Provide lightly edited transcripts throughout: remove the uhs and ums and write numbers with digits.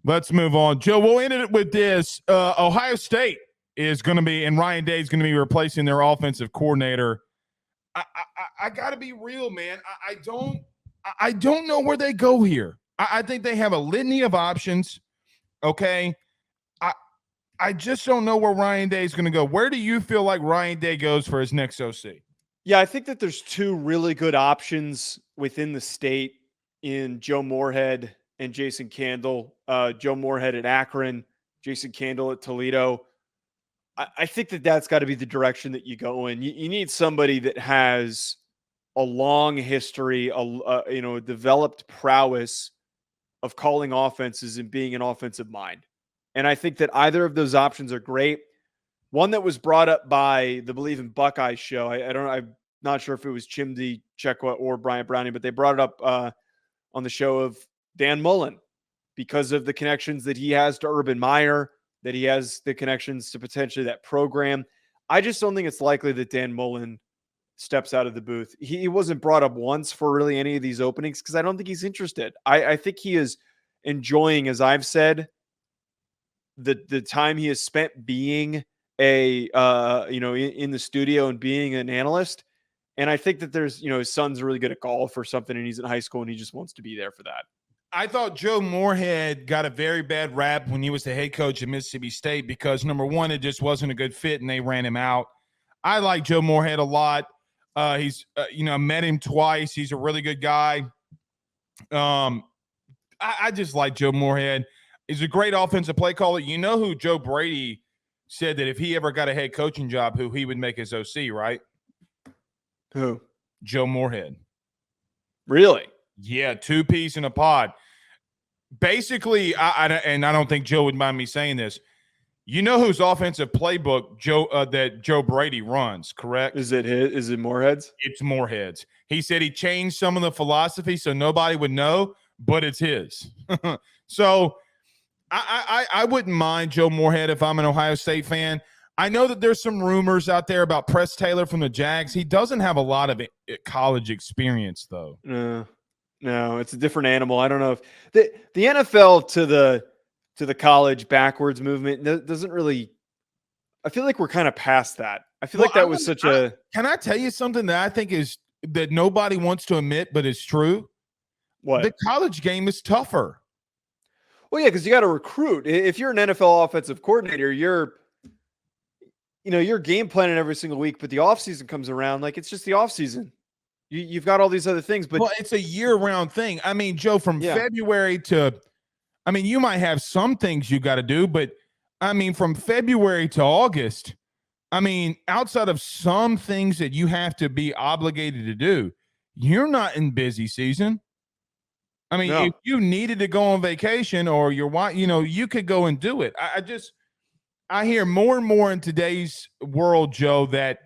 Let's move on. Joe, we'll end it with this. Ohio State is going to be, and Ryan Day is going to be replacing their offensive coordinator. I got to be real, man. I don't know where they go here. I think they have a litany of options. Okay. I, I just don't know where Ryan Day is going to go. Where do you feel like Ryan Day goes for his next OC? Yeah, I think that there's two really good options within the state in Joe Moorhead and Jason Candle. Joe Moorhead at Akron, Jason Candle at Toledo. I think that that's got to be the direction that you go in. You need somebody that has a long history, a developed prowess of calling offenses and being an offensive mind. And I think that either of those options are great. One that was brought up by the Believe in Buckeyes show. I'm not sure if it was Chimdi Chekwa or Bryant Browning, but they brought it up on the show of Dan Mullen because of the connections that he has to Urban Meyer, that he has the connections to potentially that program. I just don't think it's likely that Dan Mullen steps out of the booth. He wasn't brought up once for really any of these openings because I don't think he's interested. I think he is enjoying, as I've said, the time he has spent being in the studio and being an analyst. And I think that there's, his son's really good at golf or something, and he's in high school and he just wants to be there for that. I thought Joe Moorhead got a very bad rap when he was the head coach at Mississippi State because, number one, it just wasn't a good fit and they ran him out. I like Joe Moorhead a lot. He's, met him twice. He's a really good guy. I just like Joe Moorhead. He's a great offensive play caller. You know who Joe Brady said that if he ever got a head coaching job, who he would make his OC, right? Who? Joe Moorhead. Really? Yeah, two peas in a pod. Basically, I don't think Joe would mind me saying this. You know whose offensive playbook that Joe Brady runs, correct? Is it Moorhead's? It's Moorhead's. He said he changed some of the philosophy so nobody would know, but it's his. So I wouldn't mind Joe Moorhead if I'm an Ohio State fan. I know that there's some rumors out there about Press Taylor from the Jags. He doesn't have a lot of college experience, though. No, it's a different animal. I don't know if the NFL to the college backwards movement doesn't really. I feel like we're kind of past that. I feel like that was such a. Can I tell you something that I think is that nobody wants to admit, but is true? What? The college game is tougher. Well, yeah, because you got to recruit. If you're an NFL offensive coordinator, you're game planning every single week, but the offseason comes around, like it's just the offseason. You've got all these other things, but it's a year-round thing. I mean, Joe, from February to, I mean, you might have some things you got to do, but I mean, from February to August, I mean, outside of some things that you have to be obligated to do, you're not in busy season. I mean, if you needed to go on vacation or you could go and do it. I hear more and more in today's world, Joe, that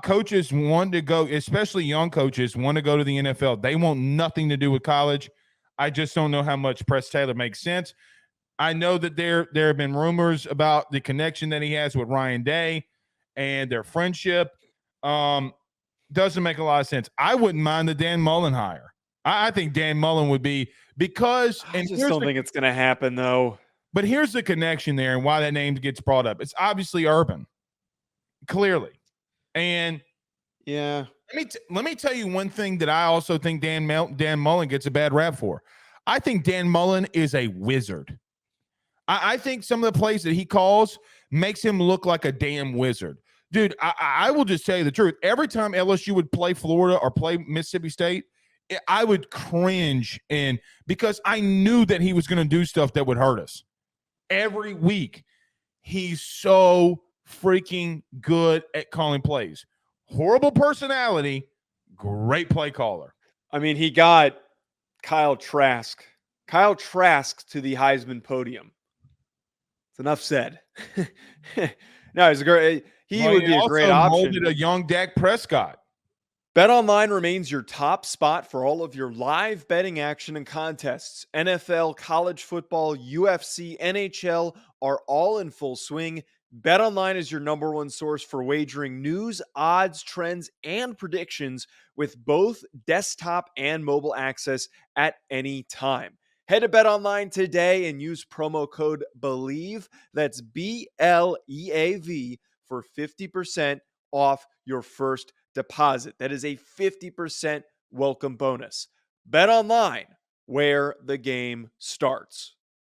coaches want to go, especially young coaches, want to go to the NFL. They want nothing to do with college. I just don't know how much Press Taylor makes sense. I know that there have been rumors about the connection that he has with Ryan Day and their friendship. Doesn't make a lot of sense. I wouldn't mind the Dan Mullen hire. I think Dan Mullen would be because – I just don't think it's going to happen, though. But here's the connection there and why that name gets brought up. It's obviously Urban, clearly. And yeah, let me tell you one thing that I also think Dan Mullen gets a bad rap for. I think Dan Mullen is a wizard. I think some of the plays that he calls makes him look like a damn wizard. Dude, I will just tell you the truth. Every time LSU would play Florida or play Mississippi State, I would cringe because I knew that he was going to do stuff that would hurt us. Every week, he's so freaking good at calling plays. Horrible personality, great play caller. I mean, he got Kyle Trask to the Heisman podium. It's enough said. No, he's a great. He would be a great option. Molded a young Dak Prescott. BetOnline remains your top spot for all of your live betting action and contests. NFL, college football, UFC, NHL are all in full swing. BetOnline is your number one source for wagering news, odds, trends, and predictions with both desktop and mobile access at any time. Head to BetOnline today and use promo code BELIEVE. That's BLEAV for 50% off your first deposit. That is a 50% welcome bonus. BetOnline, where the game starts.